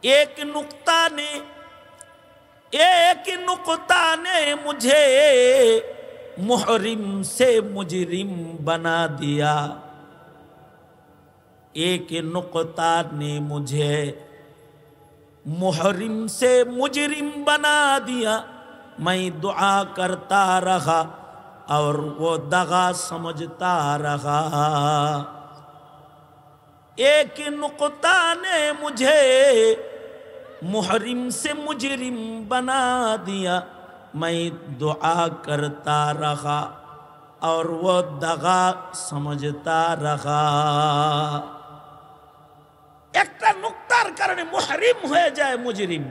एक नुक्ता ने मुझे मुहरिम से मुजरिम बना दिया। एक नुक्ता ने मुझे मुहरिम से मुजरिम बना दिया। मैं दुआ करता रहा और वो दगा समझता रहा। एक नुक्ता ने मुझे मुहरिम से मुजरिम बना दिया। मैं दुआ करता रहा और वो दगा समझता रहा। একটা নুকতার কারণে মুহরিম হয়ে যায় মুজরিম।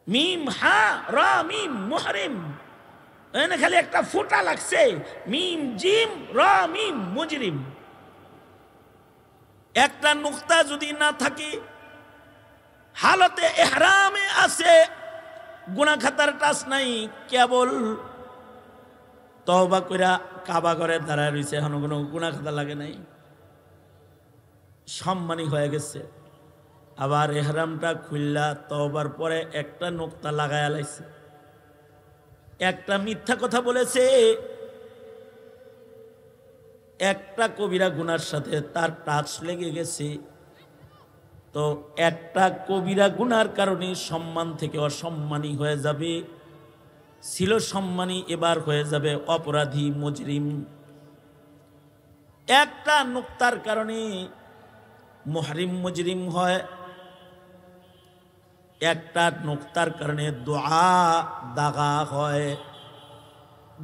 মিম হা রা মিম মুহরিম, এখানে খালি একটা ফুটা লাগছে, মিম জিম রা মিম মুজরিম। একটা নুকতা যদি না থাকে, হালতে ইহরামে আছে, গুনাহ খাতার টাচ নাই, কেবল তওবা কইরা কাবা ঘরে দাঁড়ায় রইছে, এখনো কোনো গুনাহ খাতা লাগে নাই, সম্মানী হয়ে গেছে। আবার ইহরামটা খুললা তওবার পরে একটা নুকতা লাগায়া লাইছে, একটা মিথ্যা কথা বলেছে, একটা কবিরা গুনার সাথে তার টাচ লেগে গেছে। তো একটা কবিরা গুনার কারণে সম্মান থেকে অসম্মানী হয়ে যাবে, ছিল সম্মানী এবার হয়ে যাবে অপরাধী মুজরিম। একটা নুকতার কারণে মুহরিম মুজরিম হয়, একটা নুকতার কারণে দোয়া দাগা হয়।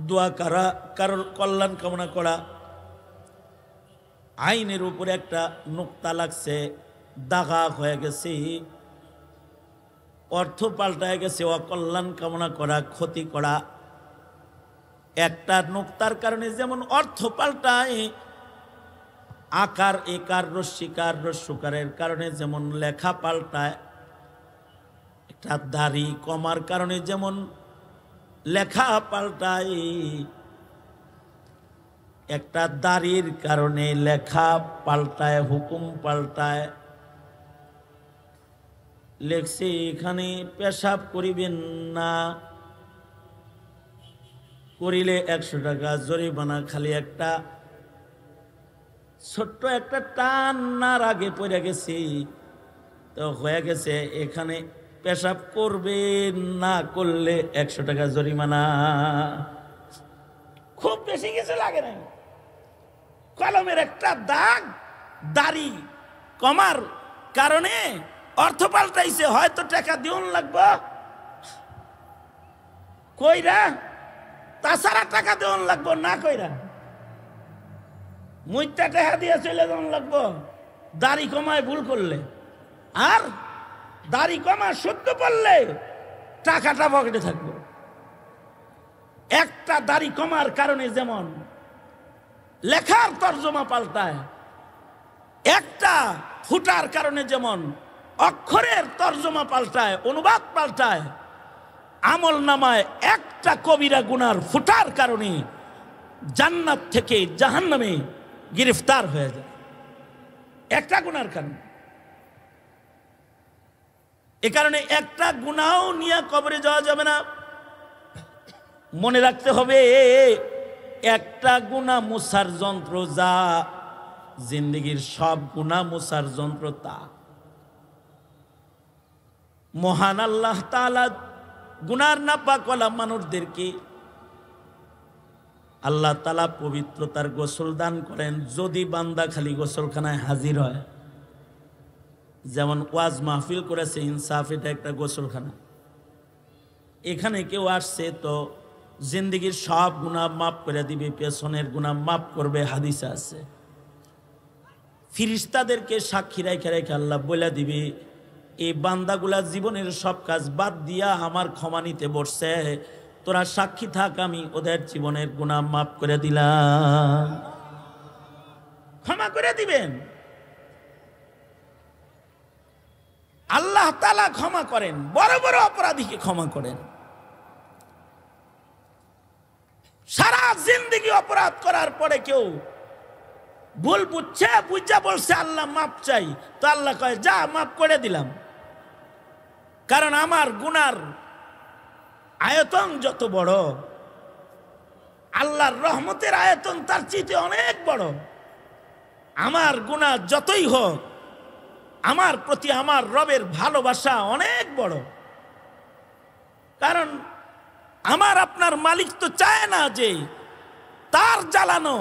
দোয়া করা, কারোর কল্যাণ কামনা করা, আইনের উপরে একটা নুকতা লাগছে, দাগা হয়ে গেছে, অর্থ পাল্টায় গেছে, অকল্যাণ কামনা করা, ক্ষতি করা। একটা নুকতার কারণে যেমন অর্থ পাল্টায়, আকার একার রস্যিকার রস্যকারের কারণে যেমন লেখা পাল্টায়, একটা দাড়ি কমার কারণে যেমন লেখা পাল্টায়, একটা দাড়ির কারণে লেখা পাল্টায়, হুকুম পাল্টায়। লেখছে এখানে পেশাব করিবেন না, করিলে 100 টাকা জরিমানা। খালি একটা ছোট্ট একটা টান নার আগে পড়ে গেছে, তো হয়ে গেছে এখানে পেশাব করবেন না, করলে 100 টাকা জরিমানা। খুব বেশি কিছু লাগে না, কলমের একটা দাগ, দাড়ি কমার কারণে অর্থ পাল্টাইছে, হয়তো টাকা দিউন লাগবো কইরা, তাছাড়া টাকা দিউন লাগবো না কইরা, মুইটা টাকা দিয়ে চলে যাওয়ান লাগবো দাড়ি কমায় ভুল করলে। আর দাড়ি কমা সত্য পড়লে টাকাটা পকেটে থাকবো। একটা দাড়ি কমার কারণে যেমন লেখার তর্জমা পাল্টায়, একটা ফুটার কারণে যেমন অক্ষরের তর্জমা পাল্টায়, অনুবাদ পাল্টায়, আমল নামায় একটা কবিরা গুনার ফুটার কারণে জান্নাত থেকে জাহান্নামে গ্রেফতার হয়ে যায়, একটা গুনার কারণে। এ কারণে একটা গুনাও নিয়ে কবরে যাওয়া যাবে না। মনে রাখতে হবে, একটা গুনাহ মুছার যন্ত্র যা, জিন্দেগির সব গুনাহ মুছার যন্ত্র তা। মহান আল্লাহ তাআলা গুনার নাপাক ওয়ালা মানুষদেরকে আল্লাহ তাআলা পবিত্রতার গোসল দান করেন যদি বান্দা খালি গোসলখানায় হাজির হয়। যেমন ওয়াজ মাহফিল করেছে ইনসাফ, এটা একটা গোসলখানা। এখানে কেউ আসছে তো জিন্দেগির সব গুনাহ মাফ করে দিবে, পেছনের গুনাহ মাফ করবে, হাদিসে আছে। ফিরিস্তাদেরকে সাক্ষী রেখে রেখে আল্লাহ বলে দিবে, এই বান্দাগুলা জীবনের সব কাজ বাদ দিয়া আমার ক্ষমা নিতে বসছে, তোরা সাক্ষী থাক, আমি ওদের জীবনের গুনাহ মাফ করে দিলাম। ক্ষমা করে দিবেন আল্লাহ তাআলা, ক্ষমা করেন, বড় বড় অপরাধীকে ক্ষমা করেন। সারা জিন্দেগি অপরাধ করার পরে কেউ ভুল বুঝছে, বুঝা বলছে আল্লাহ মাপ চাই, তো আল্লাহ কয় যা মাপ করে দিলাম। কারণ আমার গুনার আয়তন যত বড়, আল্লাহর রহমতের আয়তন তার চেয়ে অনেক বড়। আমার গুনাহ যতই হোক, আমার প্রতি আমার রবের ভালোবাসা অনেক বড়। কারণ আমার আপনার মালিক তো চায় না যে তার জ্বালানো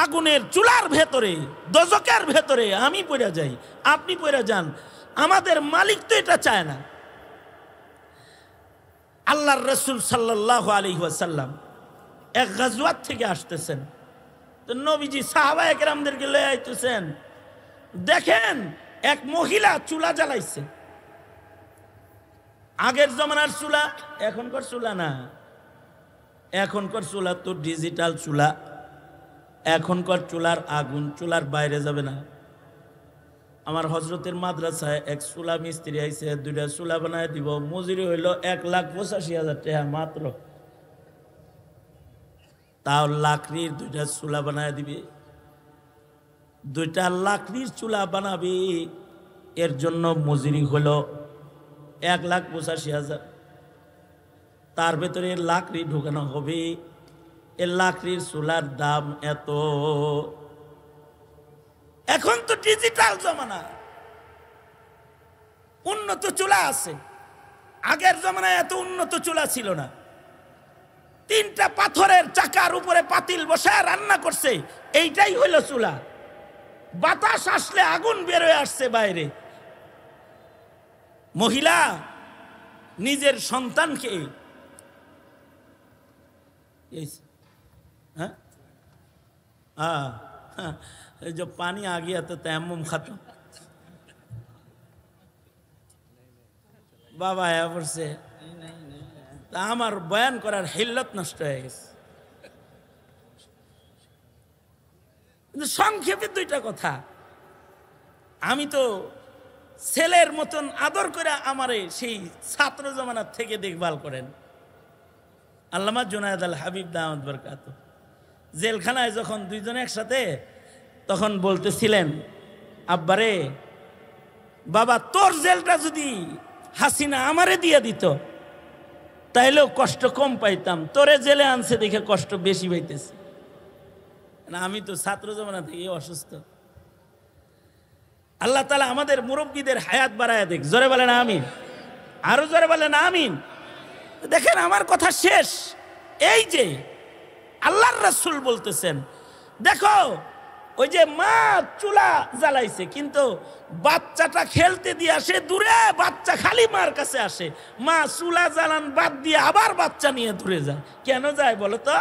আগুনের চুলার ভেতরে, দোজকের ভেতরে আমি পড়ে যাই, আপনি পড়ে যান। আমাদের মালিক তো এটা চায় না। আল্লাহর রাসূল সাল্লাল্লাহু আলাইহি ওয়াসাল্লাম এক গাজওয়াত থেকে আসতেছেন, তো নবীজি সাহাবায়ে কেরামদেরকে লয়ে আইতেছেন। দেখেন এক মহিলা চুলা জ্বালাইছে। আগের জমানার চুলা, এখনকার চুলা না। এখনকার চুলা তো ডিজিটাল চুলা। এখনকার চুলার আগুন চুলার বাইরে যাবে না। আমার হজরতের মাদ্রাসায় এক চুলা মিস্ত্রি আইছে, 2টা চুলা বানায় দিব, মজুরি হইল 1,85,000 টাকা মাত্র। তাও লাকড়ির 2টা চুলা বানায় দিবে। 2টা লাকড়ির চুলা বানাবি, এর জন্য মজুরি হলো 1,85,000। তার ভেতরে লাকড়ি ঢুকানো হবে, এ লাকড়ির চুলার দাম এত। এখন তো ডিজিটাল জমানা, উন্নত চুলা আছে। আগের জমানায় এত উন্নত চুলা ছিল না। 3টা পাথরের চাকার উপরে পাতিল বসায় রান্না করছে, এইটাই হইল চুলা। বাতাস আসলে আগুন বের হয়ে আসছে বাইরে। মহিলা নিজের সন্তানকে जो पानी आ गया तो तयम्मुम खत्म। बाबा आया से আমার বয়ান করার হিল্লত নষ্ট হয়ে গেছে। সংক্ষেপে 2টা কথা। আমি তো ছেলের মতন আদর করে আমারে সেই ছাত্র জমানার থেকে দেখভাল করেন আল্লামা জুনায়েদ আল হাবিব দামাত বরকাত। জেলখানায় যখন 2 জন একসাথে, তখন বলতেছিলেন, আব্বারে বাবা তোর জেলটা যদি হাসিনা আমারে দিয়ে দিত তাইলেও কষ্ট কম পাইতাম, তোরে জেলে আনছে দেখে কষ্ট বেশি পাইতেছে। না, আমি তো ছাত্র জমানা থেকে অসুস্থ। আল্লাহ তাআলা আমাদের মুরব্বীদের হায়াত বাড়ায় দেখ। জোরে বলেন আমিন, আরো জোরে বলেন আমিন। দেখেন আমার কথা শেষ। এই যে আল্লাহর রাসূল বলতেছেন, দেখো ওই যে মা চুলা জ্বালাইছে, কিন্তু বাচ্চাটা খেলতে দিয়ে আসে দূরে, বাচ্চা খালি মার কাছে আসে। মা চুলা জ্বালান বাদ দিয়ে আবার বাচ্চা নিয়ে দূরে যায়। কেন যায় বলো তো?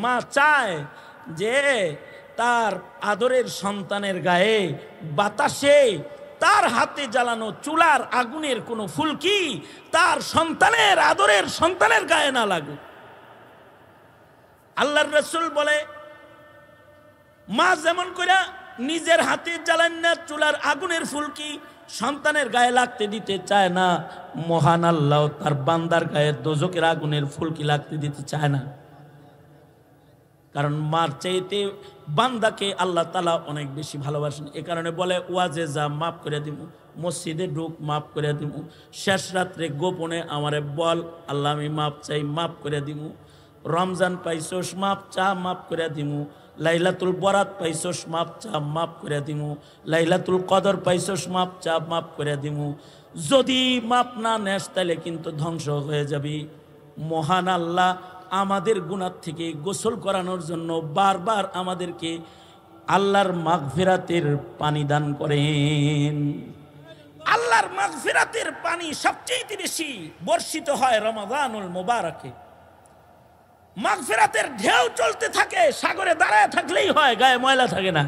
মা চায় যে তার আদরের সন্তানের গায়ে বাতাসে তার হাতে জ্বালানো চুলার আগুনের কোনো ফুলকি তার সন্তানের আদরের সন্তানের গায়ে না লাগুক। আল্লাহর রাসূল বলে, মা যেমন করে নিজের হাতে জ্বালান না চুলার আগুনের ফুলকি সন্তানের গায়ে লাগতে দিতে চায় না, মহান আল্লাহ তার বান্দার গায়ে দোজকের আগুনের ফুলকি লাগতে দিতে চায় না। কারণ মার চাইতে বান্দাকে আল্লাহ তাআলা অনেক বেশি ভালোবাসেন। এ কারণে বলে, ওয়াজে যা মাফ করে দিব, মসজিদে ঢুক মাফ করে দিব, শেষ রাত্রে গোপনে আমারে বল আল্লাহ আমি মাপ চাই, মাফ করে দিব। রমজান পাইছোস মাপ চা, মাফ করে দিব। লাইলাতুল বরাত পাইছোস মাপ চা, মাফ করে দিব। লাইলাতুল কদর পাইছোস মাপ চা, মাফ করে দিব। যদি মাপ না নেস তাহলে কিন্তু ধ্বংস হয়ে যাবি। মহান আল্লাহ আমাদের গুনাহ থেকে গোসল করানোর জন্য বারবার আমাদেরকে আল্লাহর মাগফিরাতের পানি দান করেন। আল্লাহর মাগফিরাতের পানি সবচেয়ে বেশি বর্ষিত হয় রমাদানুল মুবারকে। মাগফিরাতের ঢেউ চলতে থাকে, সাগরে দাঁড়ায় থাকলেই হয়, গায়ে ময়লা থাকে না।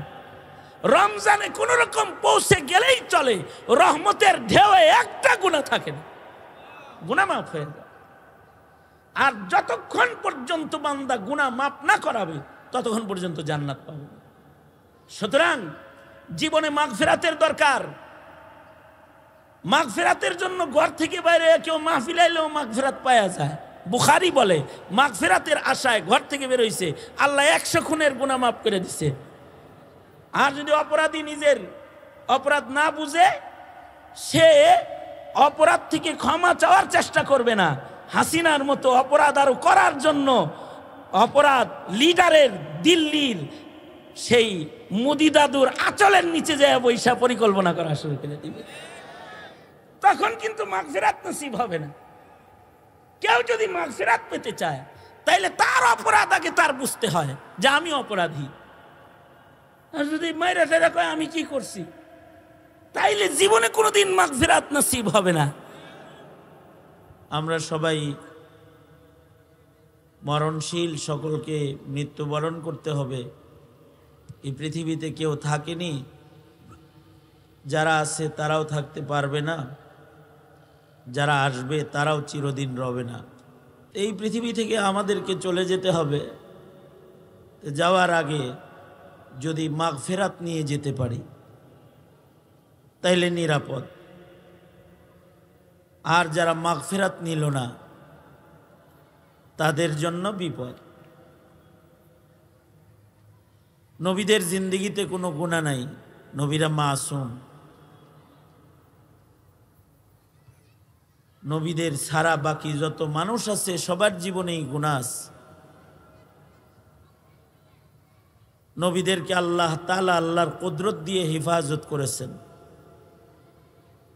রমজানে কোন রকম পৌঁছে গেলেই চলে, রহমতের ঢেউয়ে একটা গুনাহ থাকে না, গুনাহ মাফ হয়ে যায়। আর যতক্ষণ পর্যন্ত বান্দা গুনাহ মাফ না করাবে ততক্ষণ পর্যন্ত জান্নাত পাবে। সুতরাং জীবনে মাগফিরাতের দরকার। মাগফিরাতের জন্য ঘর থেকে বাইরে কেউ মাহফিল আইলেও মাগফিরাত পাওয়া যায়। বুখারী বলে, মাগফিরাতের আশায় ঘর থেকে বের হইছে, আল্লাহ 100 খুনের গুনাহ মাফ করে দিছে। আর যদি অপরাধী নিজের অপরাধ না বুঝে, সে অপরাধ থেকে ক্ষমা চাওয়ার চেষ্টা করবে না। হাসিনার মতো অপরাধ আরো করার জন্য অপরাধ লিডারের দিল্লির সেই মোদি দাদুর আঁচলের নিচে যায় বৈশা পরিকল্পনা করা শুরু করে দিবে। তখন কিন্তু মাগফিরাত নসিব হবে না। কেউ যদি মাগফিরাত পেতে চায়, তাইলে তার অপরাধ আগে তার বুঝতে হয় যে আমি অপরাধী। আর যদি মাইরা টেরা কয় আমি কি করছি, তাইলে জীবনে কোনোদিন মাগফিরাত নসিব হবে না। আমরা সবাই মরণশীল, সকলকে মৃত্যুবরণ করতে হবে। এই পৃথিবীতে কেউ থাকেনি, যারা আছে তারাও থাকতে পারবে না, যারা আসবে তারাও চিরদিন রবে না। এই পৃথিবী থেকে আমাদেরকে চলে যেতে হবে। যাওয়ার আগে যদি মাগফিরাত নিয়ে যেতে পারি তাইলে নিরাপদ। আর যারা মাগফিরাত নিল না তাদের জন্য বিপদ। নবীদের জিন্দেগিতে কোনো গুনাহ নাই, নবীরা মাসুম। নবীদের ছাড়া বাকি যত মানুষ আছে সবার জীবনেই গুনাহ আছে। নবীদেরকে আল্লাহ তাআলা আল্লাহর কুদরত দিয়ে হেফাজত করেছেন।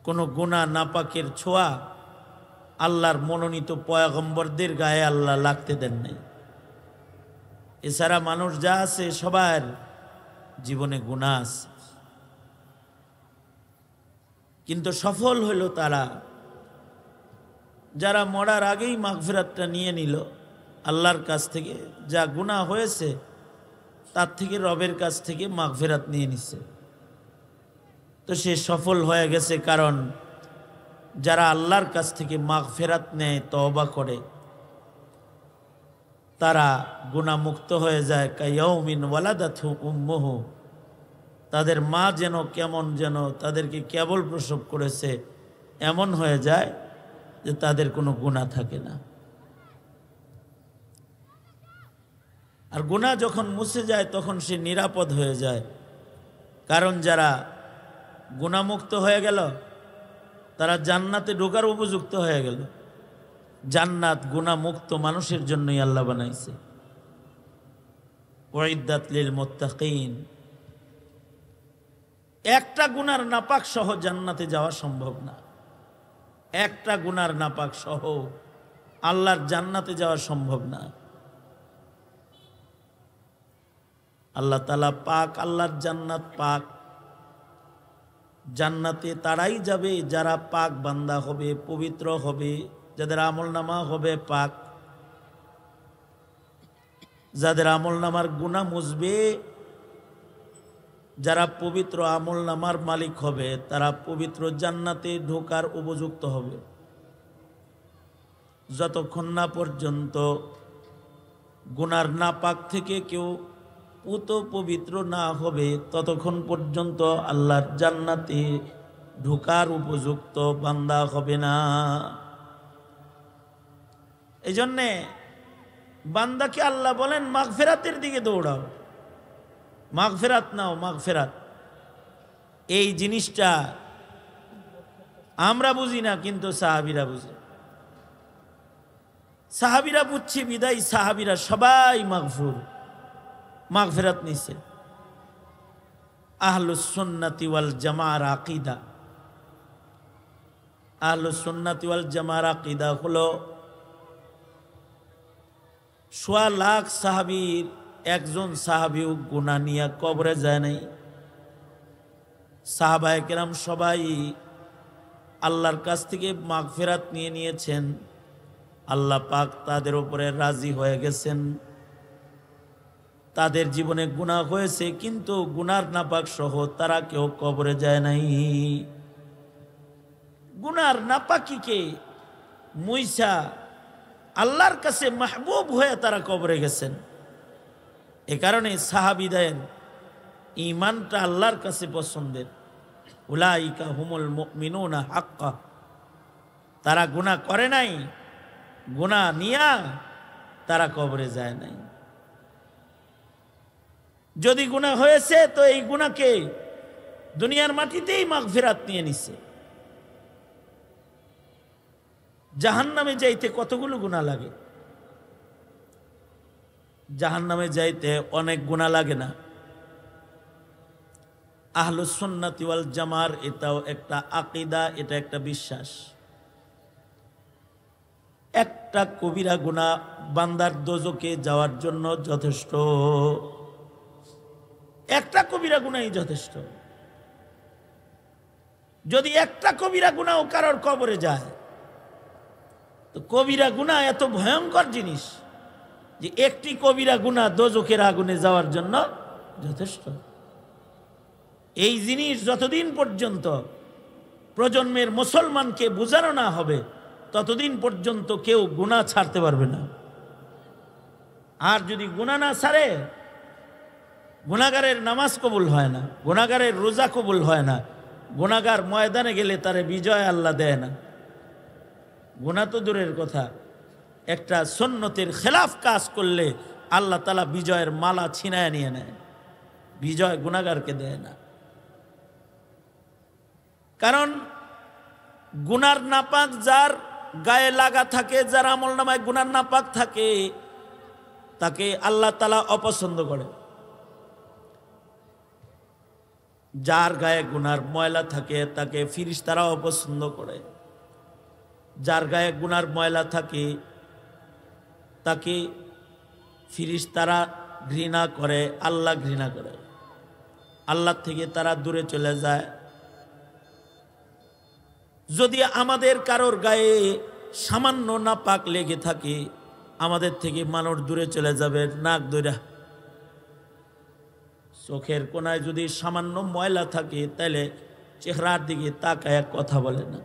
কোনো গুনাহ নাপাকের ছোঁয়া আল্লাহর মনোনীত পয়গম্বরদের গায়ে আল্লাহ লাগতে দেন নাই। এছাড়া মানুষ যা আছে সবার জীবনে গুনাহ আছে, কিন্তু সফল হইল তারা যারা মরার আগেই মাগফিরাতটা নিয়ে নিল আল্লাহর কাছ থেকে। যা গুনাহ হয়েছে তার থেকে রবের কাছ থেকে মাগফিরাত নিয়ে নিছে, তো সে সফল হয়ে গেছে। কারণ যারা আল্লাহর কাছ থেকে মাগফিরাত নেয়, তওবা করে, তারা গুনাহমুক্ত হয়ে যায়। কায়াউমিন ওয়ালাদাতহু উম্মুহু, তাদের মা যেন কেমন যেন তাদেরকে কেবল প্রসব করেছে এমন হয়ে যায় যে তাদের কোনো গুনাহ থাকে না। আর গুনাহ যখন মুছে যায় তখন সে নিরাপদ হয়ে যায়। কারণ যারা গুনাহমুক্ত হয়ে গেল তারা জান্নাতে ঢোকার উপযুক্ত হয়ে গেল। জান্নাত গুনাহমুক্ত মানুষের জন্যই আল্লাহ বানাইছে। উইদ্দাত লিল মুত্তাকিন। একটা গুনার নাপাক সহ জান্নাতে যাওয়া সম্ভব না। একটা গুনার নাপাক সহ আল্লাহর জান্নাতে যাওয়া সম্ভব না। আল্লাহ তাআলা পাক, আল্লাহর জান্নাত পাক। জান্নাতে তারাই যাবে যারা পাক বান্দা হবে, পবিত্র হবে, যাদের আমলনামা হবে পাক, যাদের আমলনামার গুনাহ মুছবে, যারা পবিত্র আমলনামার মালিক হবে তারা পবিত্র জান্নাতে ঢোকার উপযুক্ত হবে। যতক্ষণ না পর্যন্ত গুনার নাপাক থেকে কেউ পুত পবিত্র না হবে ততক্ষণ পর্যন্ত আল্লাহর জান্নাতে ঢোকার উপযুক্ত বান্দা হবে না। এই জন্যে বান্দাকে আল্লাহ বলেন মাগফিরাতের দিকে দৌড়াও, মাগফিরাত নাও, মাগফিরাত। এই জিনিসটা আমরা বুঝি না, কিন্তু সাহাবীরা বুঝে। সাহাবীরা বুঝছে বিদায় সাহাবীরা সবাই মাগফুর, মাগফিরাত নিছে। আহলুস সুন্নাতি ওয়াল জামাআর আকীদা। আহলুস সুন্নাতি ওয়াল জামাআর আকীদা হলো 1.25 লাখ সাহাবীর একজন সাহাবীও গুনাহ নিয়ে কবরে যায় নাই। সাহাবায়ে কেরাম সবাই আল্লাহর কাছ থেকে মাগফিরাত নিয়ে নিয়েছেন। আল্লাহ পাক তাদের উপরে রাজি হয়ে গেছেন। তাদের জীবনে গুনাহ হয়েছে, কিন্তু গুনার নাপাক সহ তারা কেউ কবরে যায় নাই। গুনার নাপাকিকে মুইসা আল্লাহর কাছে মাহবুব হয়ে তারা কবরে গেছেন। এ কারণে সাহাবীদের ঈমানটা আল্লাহর কাছে পছন্দের। উলাইকা হুমুল মুমিনুনা হাক্কা। তারা গুনাহ করে নাই, গুনাহ নিয়া তারা কবরে যায় নাই। যদি গুনাহ হয়েছে তো এই গুনাহকে দুনিয়ার মাটিতেই মাগফিরাত নিয়ে নিছে। জাহান্নামে যাইতে কতগুলো গুনাহ লাগে? জাহান্নামে যাইতে অনেক গুনাহ লাগে না। আহলুস সুন্নাতি ওয়াল জামার এটাও একটা আকীদা, এটা একটা বিশ্বাস। একটা কবিরা গুনাহ বান্দার দোজখে যাওয়ার জন্য যথেষ্ট। একটা কবিরা গুনাহই যথেষ্ট। যদি একটা কবিরা গুনাহ কারোর কবরে যায়, তো কবিরা গুনাহ এত ভয়ঙ্কর জিনিস যে একটি কবিরা গুনাহ দোজখের আগুনে যাওয়ার জন্য যথেষ্ট। এই জিনিস যতদিন পর্যন্ত প্রজন্মের মুসলমানকে বোঝানো না হবে, ততদিন পর্যন্ত কেউ গুনাহ ছাড়তে পারবে না। আর যদি গুনাহ না ছাড়ে, গুনাহগারের নামাজ কবুল হয় না, গুনাহগারের রোজা কবুল হয় না, গুনাহগার ময়দানে গেলে তারে বিজয় আল্লাহ দেয় না। গুনাহ তো দূরের কথা, একটা সুন্নতের খেলাফ কাজ করলে আল্লাহ তাআলা বিজয়ের মালা ছিনায় নিয়ে নেয়, বিজয় গুনাহগারকে দেয় না। কারণ গুনার নাপাক যার গায়ে লাগা থাকে, যার আমল নামায় গুনার নাপাক থাকে, তাকে আল্লাহ তাআলা অপছন্দ করে। যার গায়ে গুনার ময়লা থাকে তাকে ফেরেশতারা অপছন্দ করে। যার গায়ে গুনার ময়লা থাকে তাকে ফেরেশতারা ঘৃণা করে, আল্লাহ ঘৃণা করে, আল্লাহ থেকে তারা দূরে চলে যায়। যদি আমাদের কারোর গায়ে সামান্য নাপাক লেগে থাকে, আমাদের থেকে মানুষ দূরে চলে যাবে নাক দইরা। চোখের কোনায় যদি সামান্য ময়লা থাকে, তাহলে চেহারার দিকে তাকায় কথা বলে না।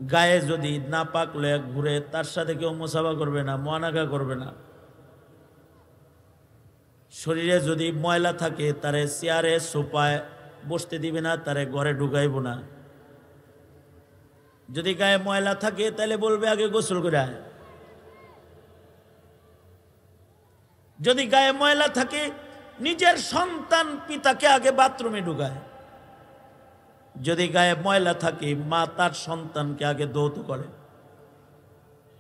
গায়ে যদি নাপাক লয়ে ঘুরে, তার সাথে কেউ মুসাফা করবে না, মুআনাকা করবে না। শরীরে যদি ময়লা থাকে, তারে চেয়ারে সোফায় বসতে দিবে না, তারে ঘরে ঢুকাইব না। যদি গায়ে ময়লা থাকে, তাহলে বলবে আগে গোসল করে আয়। যদি গায়ে ময়লা থাকে, নিজের সন্তান পিতাকে আগে বাথরুমে ঢুকায়। যদি গায়ে ময়লা থাকে, মা তার সন্তানকে আগে ধৌত করে,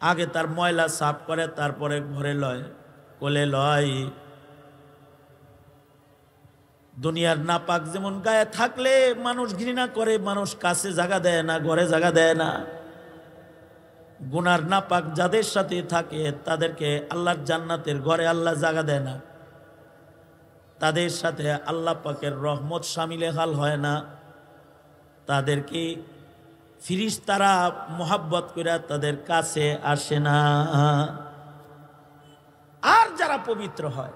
আগে তার ময়লা সাফ করে, তারপরে ঘরে লয়, কোলে লয়। দুনিয়ার নাপাক যেমন গায়ে থাকলে মানুষ ঘৃণা করে, মানুষ কাছে জায়গা দেয় না, ঘরে জায়গা দেয় না, গুনার নাপাক যাদের সাথে থাকে তাদেরকে আল্লাহর জান্নাতের ঘরে আল্লাহ জায়গা দেয় না। তাদের সাথে আল্লাহ পাকের রহমত শামিলে হাল হয় না। তাদেরকে ফেরেশতারা মোহাব্বত করে তাদের কাছে আসে না। আর যারা পবিত্র হয়,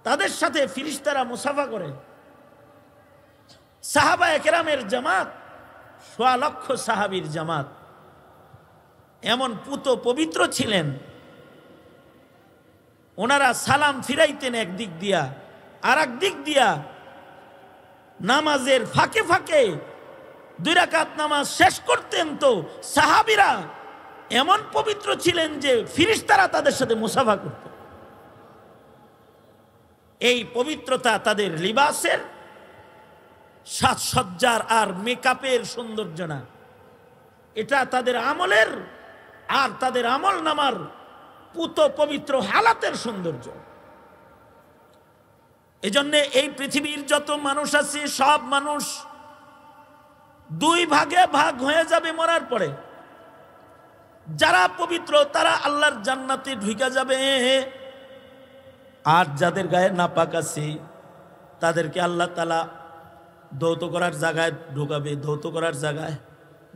তাদের সাথে ফেরেশতারা মুসাফা করে। সাহাবায়ে কেরামের জামাত, ১.৫ লক্ষ সাহাবীর জামাত এমন পুত পবিত্র ছিলেন, ওনারা সালাম ফিরাইতেন একদিক দিয়া, আর এক দিক দিয়া নামাজের ফাঁকে ফাঁকে 2 রাকাত নামাজ শেষ করতেন। তো সাহাবীরা এমন পবিত্র ছিলেন যে ফেরেশতারা তাদের সাথে মুসাফা করত। এই পবিত্রতা তাদের লিবাসের, সাজসজ্জার আর মেকআপের সৌন্দর্য না, এটা তাদের আমলের আর তাদের আমল নামার পুত পবিত্র হালাতের সৌন্দর্য। এজন্য এই পৃথিবীর যত মানুষ আছে, সব মানুষ 2 ভাগে ভাগ হয়ে যাবে মরার পরে। যারা পবিত্র তারা আল্লাহর জান্নাতে ঢুকে যাবে, আর যাদের গায়ে নাপাক আছে তাদেরকে আল্লাহ তাআলা ধৌত করার জায়গায় ঢুকাবে, ধৌত করার জায়গায়,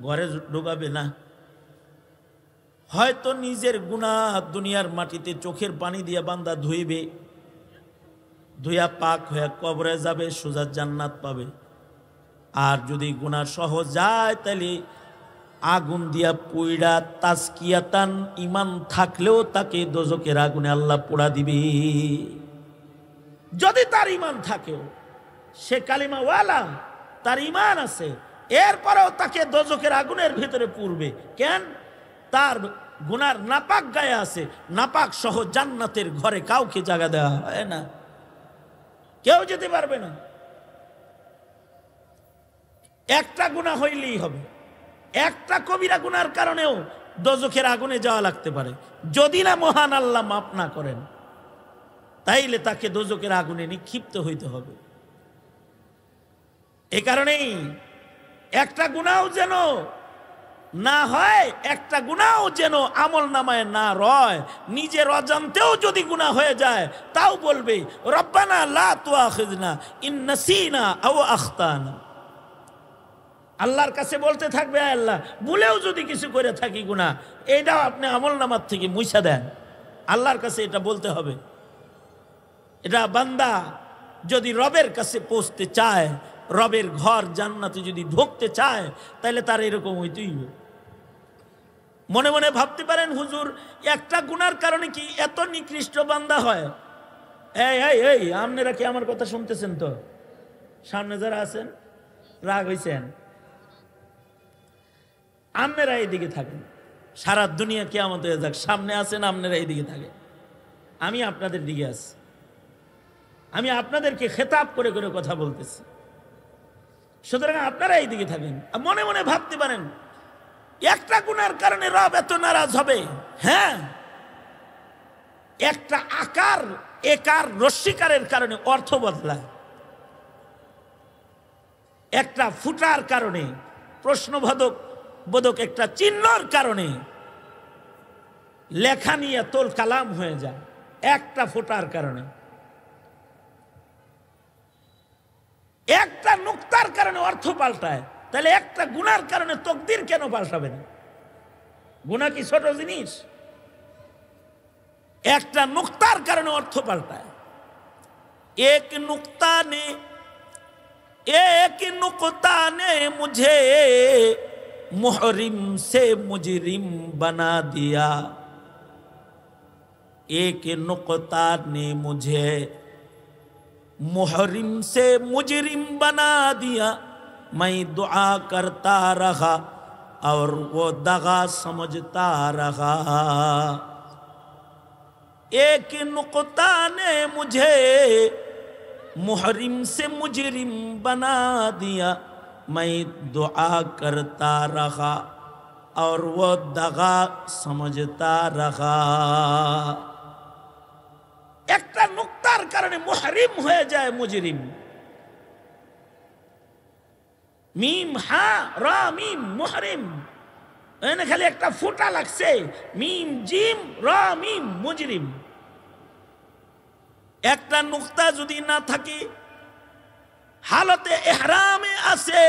ঘরে ঢুকাবে না। হয়তো নিজের গুনাহ দুনিয়ার মাটিতে চোখের পানি দিয়ে বান্দা ধুইবে, ধুইয়া পাক হয়ে কবরে যাবে, সোজা জান্নাত পাবে। আর যদি গুনাহ সহ যায়, তাহলে আগুন দিয়া পুইড়া তাজকিয়াতান, ঈমান থাকলেও তাকে দোজখের আগুনে আল্লাহ পোড়া দিবে। যদি তার ঈমান থাকেও, সে কালিমা ওয়ালা, তার ঈমান আছে, এরপরেও তাকে দোজখের আগুনের ভিতরে পুড়বে। কেন? তার গুনার নাপাক গায়ে আছে। নাপাক সহ জান্নাতের ঘরে কাউকে জায়গা দেওয়া হয় না। কেউ যেতে পারবে না। একটা গুনাহ হইলেই হবে। একটা কবিরা গুনার কারণেও দোজখের আগুনে যাওয়া লাগতে পারে, যদি না মহান আল্লাহ মাফ না করেন, তাইলে তাকে দোজখের আগুনে নিক্ষিপ্ত হইতে হবে। এ কারণেই একটা গুনাহ যেন না হয়, একটা গুনাহ যেন আমল নামায় না রয়। নিজের অজান্তেও যদি গুনাহ হয়ে যায় তাও বলবে রব্বানা লা তুআখিযনা ইন নাসিনা আও আখতানা। আল্লাহর কাছে বলতে থাকবে, আল্লাহ ভুলেও যদি কিছু করে থাকি গুনাহ, এইটাও আপনি আমল নামার থেকে মুছা দেন। আল্লাহর কাছে এটা বলতে হবে। এটা বান্দা যদি রবের কাছে পৌঁছতে চায়, রবের ঘর জান্নাতে যদি ঢুকতে চায়, তাহলে তার এরকম হইতেই হবে। মনে মনে ভাবতে পারেন, হুজুর একটা গুনার কারণে কি এত নিকৃষ্ট বান্দা হয়? এই এই এই আপনারা কি আমার কথা শুনতেছেন? তো সামনে যারা আছেন রাগ হইছেন, আপনারা এইদিকে থাকেন। সারা দুনিয়া কিয়ামত হয়ে যাক, সামনে আছেন আপনারা এইদিকে থাকেন, আমি আপনাদের দিকে আছি। আমি আপনাদেরকে খেতাব করে করে কথা বলতেছি, সুতরাং আপনারা এইদিকে থাকেন। মনে মনে ভাবতে পারেন, একটা গুনার কারণে রব এত নারাজ হবে? হ্যাঁ, একটা আকার একার রস্যিকারের কারণে অর্থ বদলায়, একটা ফুটার কারণে, প্রশ্নবোধক বোধক একটা চিহ্নর কারণে লেখা নিয়ে তোল কালাম হয়ে যায়, একটা ফুটার কারণে। একটা নুক্তার কারণে অর্থ পাল্টায়, তাহলে একটা গুনার কারণে তকদির কেন পাল্টাবে না? গুনাহ কি ছোট জিনিস? একটা নুক্তার কারণে অর্থ পাল্টায়। এক নুক্তা নে মুঝে মুহরিম সে মুজরিম বানা দিয়া। এক নুক্তা নে মুঝে मुहरिम से मुजरिम बना दिया। मैं दुआ करता रहा और वो दगा समझता रहा। एक नुक्ता ने मुझे मुहरिम से मुजरिम बना दिया। मैं दुआ करता रहा और वो दगा समझता रहा। একটা নুক্তার কারণে মুহরিম হয়ে যায় মুজরিম। মিম হা রা মিম মুহরিম, এখানে খালি একটা ফুটা লাগছে, মিম জিম রা মিম মুজরিম। একটা নুক্তা যদি না থাকে, হালতে ইহরামে আছে,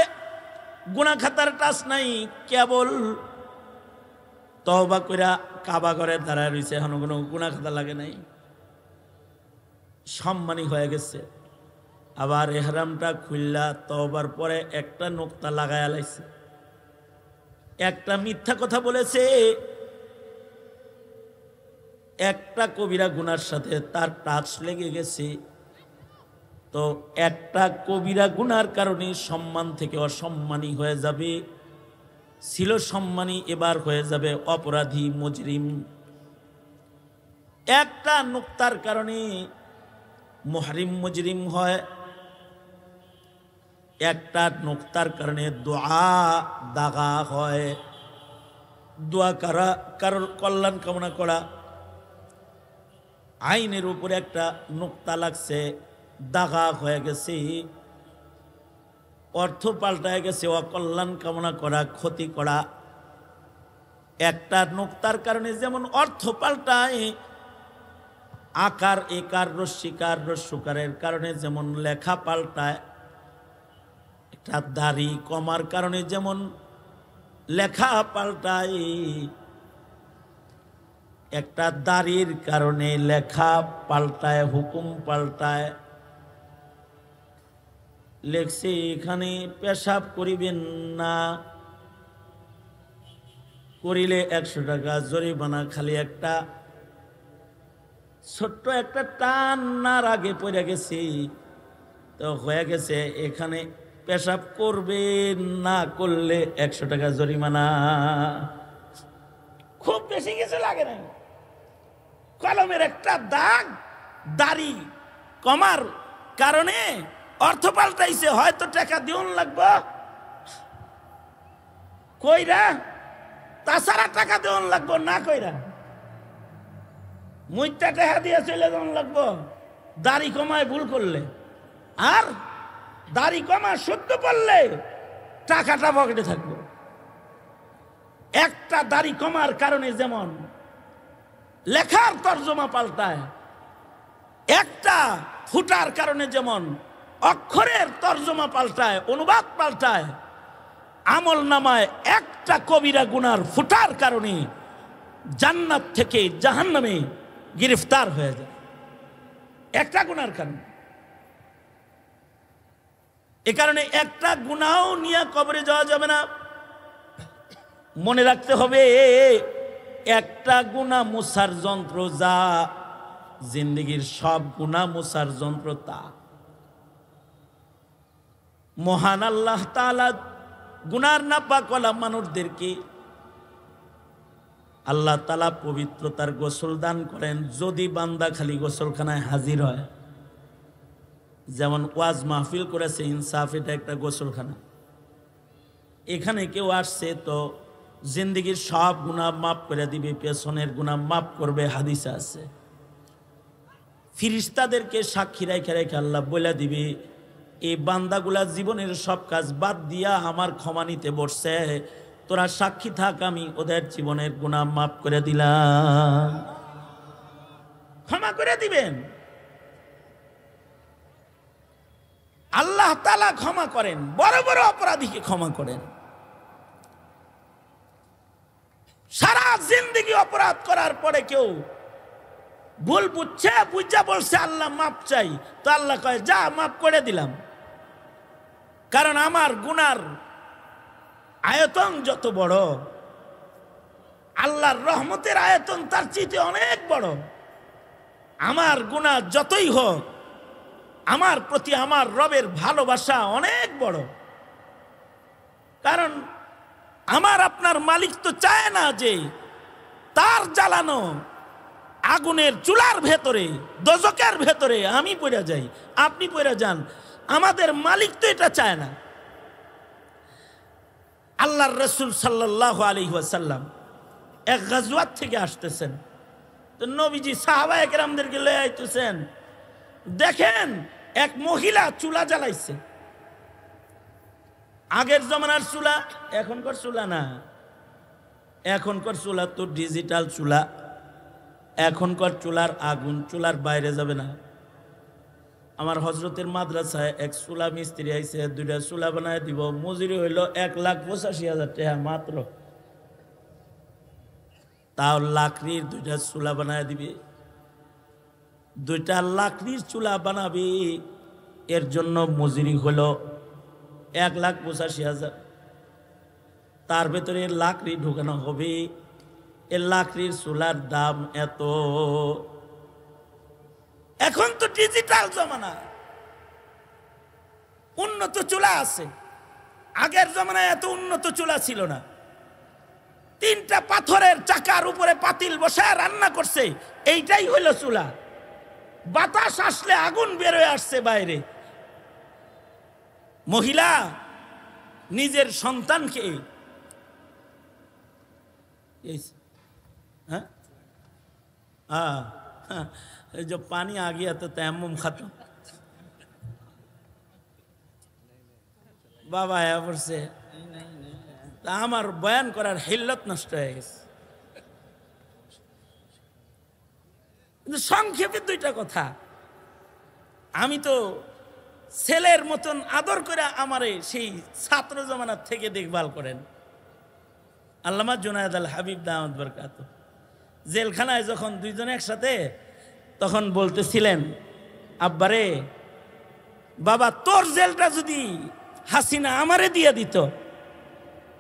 গুনাহ খাতার টাচ নাই, কেবল তওবা কইরা কাবা ঘরে দাঁড়ায় রইছে, এখনো কোনো গুনাহ খাতা লাগে নাই, সম্মানী হয়ে গেছে। আবার এহরামটা খুললা তওবার পরে একটা নোক্তা লাগায়া লাইছে, একটা মিথ্যা কথা বলেছে, একটা কবিরা গুনার সাথে তার টাচ লেগে গেছে। তো একটা কবিরা গুনার কারণে সম্মান থেকে অসম্মানী হয়ে যাবে, ছিল সম্মানী এবার হয়ে যাবে অপরাধী মুজরিম। একটা নোক্তার কারণে মুহরিম মুজরিম হয়, একটা নোক্তার কারণে দোয়া দাগা হয়। দোয়া করা, কারোর কল্যাণ কামনা করা, আইনের উপরে একটা নোক্তা লাগছে, দাগা হয়ে গেছে, অর্থ পাল্টায় গেছে, অকল্যাণ কামনা করা, ক্ষতি করা। একটা নোক্তার কারণে যেমন অর্থ পাল্টায়, আকার একার রস্যিকার রস্যকারের কারণে যেমন লেখা পাল্টায়, একটা দাড়ি কমার কারণে যেমন লেখা পাল্টায়, একটা দাড়ির কারণে লেখা পাল্টায়, হুকুম পাল্টায়। লেখছে এখানে পেশাব করিবেন না, করিলে 100 টাকা জরিমানা। খালি একটা ছোট্ট একটা টান্নার আগে পড়ে গেছি, তো হয়ে গেছে এখানে পেশাব করবে না, করলে 100 টাকা জরিমানা। খুব বেশি কিছু লাগে না, কলমের একটা দাগ, দাড়ি কমার কারণে অর্থ পাল্টাইছে, হয়তো টাকা দিউন লাগবো কইরা, তাছাড়া টাকা দিউন লাগবো না কইরা, মুইটা টাকা দিয়ে চলে যাওয়ান লাগবো দাড়ি কমায় ভুল করলে, আর দাড়ি কমা শুদ্ধ পড়লে টাকাটা পকেটে থাকবো। একটা দাড়ি কমার কারণে যেমন লেখার তর্জমা পাল্টায়, একটা ফুটার কারণে যেমন অক্ষরের তর্জমা পাল্টায়, অনুবাদ পাল্টায়, আমল নামায় একটা কবিরা গুনার ফুটার কারণে জান্নাত থেকে জাহান্নামে গ্রেফতার হয়ে যায়, একটা গুনার কারণে। এ কারণে একটা গুনাও নিয়ে কবরে যাওয়া যাবে না। মনে রাখতে হবে, একটা গুনাহ মুছার যন্ত্র যা, জিন্দেগীর সব গুনাহ মুছার যন্ত্র তা। মহান আল্লাহ তাআলা গুনার নাপাক ওয়ালা মানুষদেরকে আল্লাহ তাআলা পবিত্রতার গোসল দান করেন যদি বান্দা খালি গোসলখানায় হাজির হয়। যেমন ওয়াজ মাহফিল করেছে ইনসাফ, এটা একটা গোসলখানা। এখানে কেউ আসছে তো জিন্দেগীর সব গুনাহ মাফ করে দিবে, পেছনের গুনাহ মাফ করবে, হাদিসে আছে। ফিরিস্তাদেরকে সাক্ষী রেখে রেখে আল্লাহ বলে দিবে, এই বান্দাগুলা জীবনের সব কাজ বাদ দিয়া আমার ক্ষমা নিতে বসছে, তোরা সাক্ষী থাক, আমি ওদের জীবনের গুনাহ মাফ করে দিলাম। ক্ষমা করে দিবেন আল্লাহ তাআলা, ক্ষমা করেন, বড় বড় অপরাধীকে ক্ষমা করেন। সারা জিন্দেগি অপরাধ করার পরে কেউ ভুল বুঝছে, বুঝা বলছে আল্লাহ মাপ চাই, তো আল্লাহ কয় যা মাপ করে দিলাম। কারণ আমার গুনার আয়তন যত বড়, আল্লাহর রহমতের আয়তন তার চেয়ে অনেক বড়। আমার গুনাহ যতই হোক, আমার প্রতি আমার রবের ভালোবাসা অনেক বড়। কারণ আমার আপনার মালিক তো চায় না যে তার জ্বালানো আগুনের চুলার ভেতরে, দোজকের ভেতরে আমি পড়ে যাই, আপনি পড়ে যান। আমাদের মালিক তো এটা চায় না। আল্লাহর রাসূল সাল্লাল্লাহু আলাইহি ওয়াসাল্লাম এক গাজওয়াত থেকে আসতেছেন, তো নবীজি সাহাবায়ে কেরামদেরকে লয়ে আইতেছেন। দেখেন এক মহিলা চুলা জ্বালাইছে। আগের জমানার চুলা, এখনকার চুলা না। এখনকার চুলা তো ডিজিটাল চুলা। এখনকার চুলার আগুন চুলার বাইরে যাবে না। আমার হজরতের মাদ্রাসায় এক চুলা মিস্ত্রি আইছে, 2টা চুলা বানায় দিব, মজুরি হইল 1,85,000 টাকা মাত্র। তাও লাকড়ির 2টা চুলা বানায় দিবে। 2টা লাকড়ির চুলা বানাবে, এর জন্য মজুরি হলো 1,85,000। তার ভেতরে লাকড়ি ঢুকানো হবে, এ লাকড়ির চুলার দাম এত। এখন তো ডিজিটাল জমানা, উন্নত চুলা আছে। আগের জমানায় এত উন্নত চুলা ছিল না। 3টা পাথরের চাকার উপরে পাতিল বসায় রান্না করছে, এইটাই হইল চুলা। বাতাস আসলে আগুন বের হয়ে আসছে বাইরে। মহিলা নিজের সন্তানকে जो पानी आ गया तो तयम्मुम खत्म। बाबा आया से তা আমার বয়ান করার হিল্লত নষ্ট হয়ে গেছে। কিন্তু সংক্ষেপে 2টা কথা। আমি তো ছেলের মতন আদর করে আমারে সেই ছাত্র জমানার থেকে দেখভাল করেন আল্লামা জুনায়েদ আল হাবিব দামাত বরকাত। জেলখানায় যখন 2 জন একসাথে, তখন বলতেছিলেন, আব্বারে বাবা, তোর জেলটা যদি হাসিনা আমারে দিয়ে দিত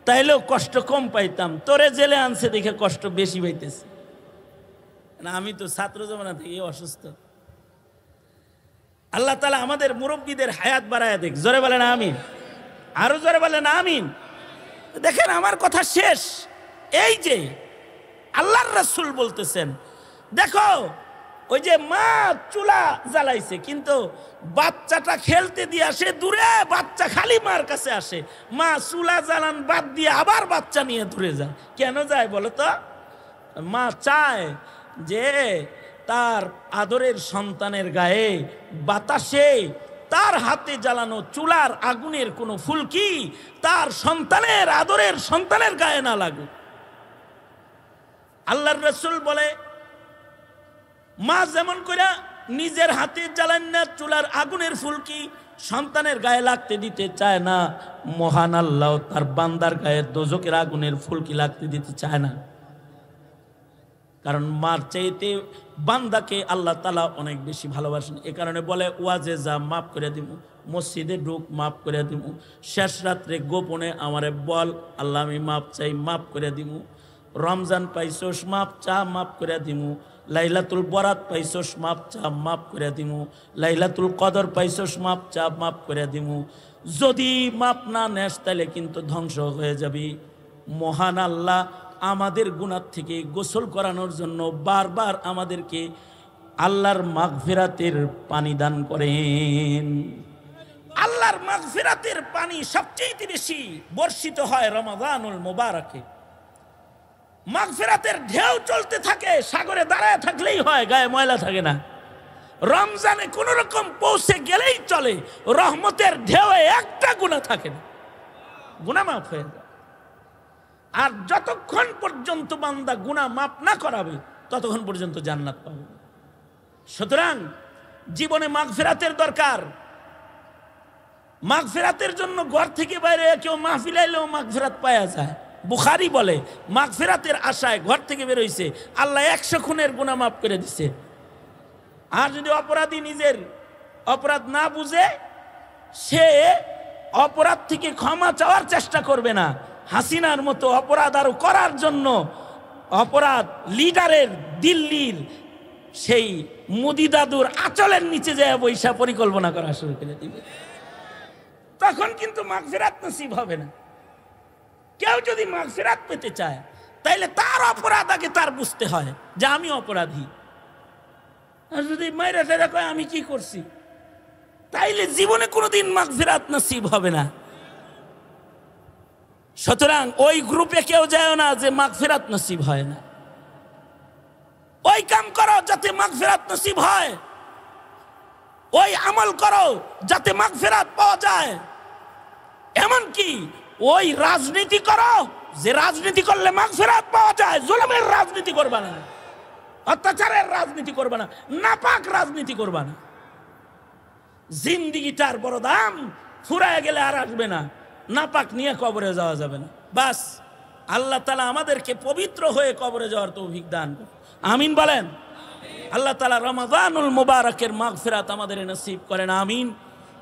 তাইলেও কষ্ট কম পাইতাম, তোরে জেলে আনছে দেখে কষ্ট বেশি পাইতেছে। না, আমি তো ছাত্র জমানা থেকে অসুস্থ। আল্লাহ তাআলা আমাদের মুরব্বীদের হায়াত বাড়ায় দেখ। জোরে বলেন আমিন, আরো জোরে বলেন আমিন। দেখেন আমার কথা শেষ। এই যে আল্লাহর রাসূল বলতেছেন, দেখো ওই যে মা চুলা জ্বালাইছে, কিন্তু বাচ্চাটা খেলতে দিয়ে আসে দূরে, বাচ্চা খালি মার কাছে আসে, মা চুলা জ্বালান বাদ দিয়ে আবার বাচ্চা নিয়ে দূরে যায়। কেন যায় বলো তো? মা চায় যে তার আদরের সন্তানের গায়ে বাতাসে তার হাতে জ্বালানো চুলার আগুনের কোনো ফুলকি তার সন্তানের আদরের সন্তানের গায়ে না লাগুক। আল্লাহর রাসূল বলে, মা যেমন করে নিজের হাতে জ্বালান না চুলার আগুনের ফুলকি সন্তানের গায়ে লাগতে দিতে চায় না, মহান আল্লাহ তার বান্দার গায়ে দোজকের আগুনের ফুলকি লাগতে দিতে চায় না। কারণ মার চাইতে বান্দাকে আল্লাহ তাআলা অনেক বেশি ভালোবাসেন। এ কারণে বলে, ওয়াজে যা মাফ করে দিব, মসজিদে ঢুক মাফ করে দিব, শেষ রাত্রে গোপনে আমারে বল আল্লাহ আমি মাপ চাই, মাফ করে দিব। রমজান পাইছোস মাপ চা, মাফ করে দিব। লাইলাতুল বরাত পাইছোস মাপ চা, মাফ করে দিব। লাইলাতুল কদর পাইছোস মাপ চা, মাফ করে দিব। যদি মাপ না নেস তাহলে কিন্তু ধ্বংস হয়ে যাবি। মহান আল্লাহ আমাদের গুনাহ থেকে গোসল করানোর জন্য বারবার আমাদেরকে আল্লাহর মাগফিরাতের পানি দান করেন। আল্লাহর মাগফিরাতের পানি সবচেয়ে বেশি বর্ষিত হয় রমাদানুল মুবারকে। মাগফিরাতের ঢেউ চলতে থাকে, সাগরে দাঁড়ায় থাকলেই হয়, গায়ে ময়লা থাকে না। রমজানে কোন রকম পৌঁছে গেলেই চলে, রহমতের ঢেউয়ে একটা গুনাহ থাকে না, গুনাহ মাফ হয়ে যায়। আর যতক্ষণ পর্যন্ত বান্দা গুনাহ মাফ না করাবে ততক্ষণ পর্যন্ত জান্নাত পাবে। সুতরাং জীবনে মাগফিরাতের দরকার। মাগফিরাতের জন্য ঘর থেকে বাইরে কেউ মাহফিল আইলেও মাগফিরাত পাওয়া যায়। বুখারী বলে, মাগফিরাতের আশায় ঘর থেকে বের হইছে, আল্লাহ 100 খুনের গুনাহ মাফ করে দিছে। আর যদি অপরাধী নিজের অপরাধ না বুঝে, সে অপরাধ থেকে ক্ষমা চাওয়ার চেষ্টা করবে না। হাসিনার মতো অপরাধ আরো করার জন্য অপরাধ লিডারের দিল্লির সেই মোদি দাদুর আঁচলের নিচে যায় বৈশা পরিকল্পনা করা শুরু করে দিবে। তখন কিন্তু মাগফিরাত নসিব হবে না। কেউ যদি মাগফিরাত পেতে চায় তাইলে তার অপরাধ আগে তার বুঝতে হয় যে আমি অপরাধী। আর যদি মাইরা টেরা কয় আমি কি করছি, তাইলে জীবনে কোনোদিন মাগফিরাত নসিব হবে না। সুতরাং ওই গ্রুপে কেউ যায় না যে মাগফিরাত নসিব হয় না। ওই কাম করো যাতে মাগফিরাত নসিব হয়, ওই আমল করো যাতে মাগফিরাত পাওয়া যায়। এমনকি ওই রাজনীতি করো যে রাজনীতি করলে মাগফিরাত পাওয়া যায়। জুলুমের রাজনীতি করবা না, অত্যাচারের রাজনীতি করবা না, নাপাক রাজনীতি করবা না। জিন্দিগিটার বড় দাম, ফুরায় গেলে আর আসবে না। নাপাক নিয়ে কবরে যাওয়া যাবে না। বাস আল্লাহ তাআলা আমাদেরকে পবিত্র হয়ে কবরে যাওয়ার তৌফিক দান করুন, আমিন বলেন। আল্লাহ তাআলা রমাদানুল মুবারকের মাগফিরাত আমাদের নসিব করেন, আমিন।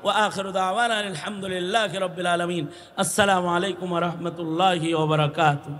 ওয়া আখিরু দাওয়ানা আলহামদুলিল্লাহি রাব্বিল আলামিন। আসসালামু আলাইকুম ওয়া রাহমাতুল্লাহি ওয়া বারাকাতুহু।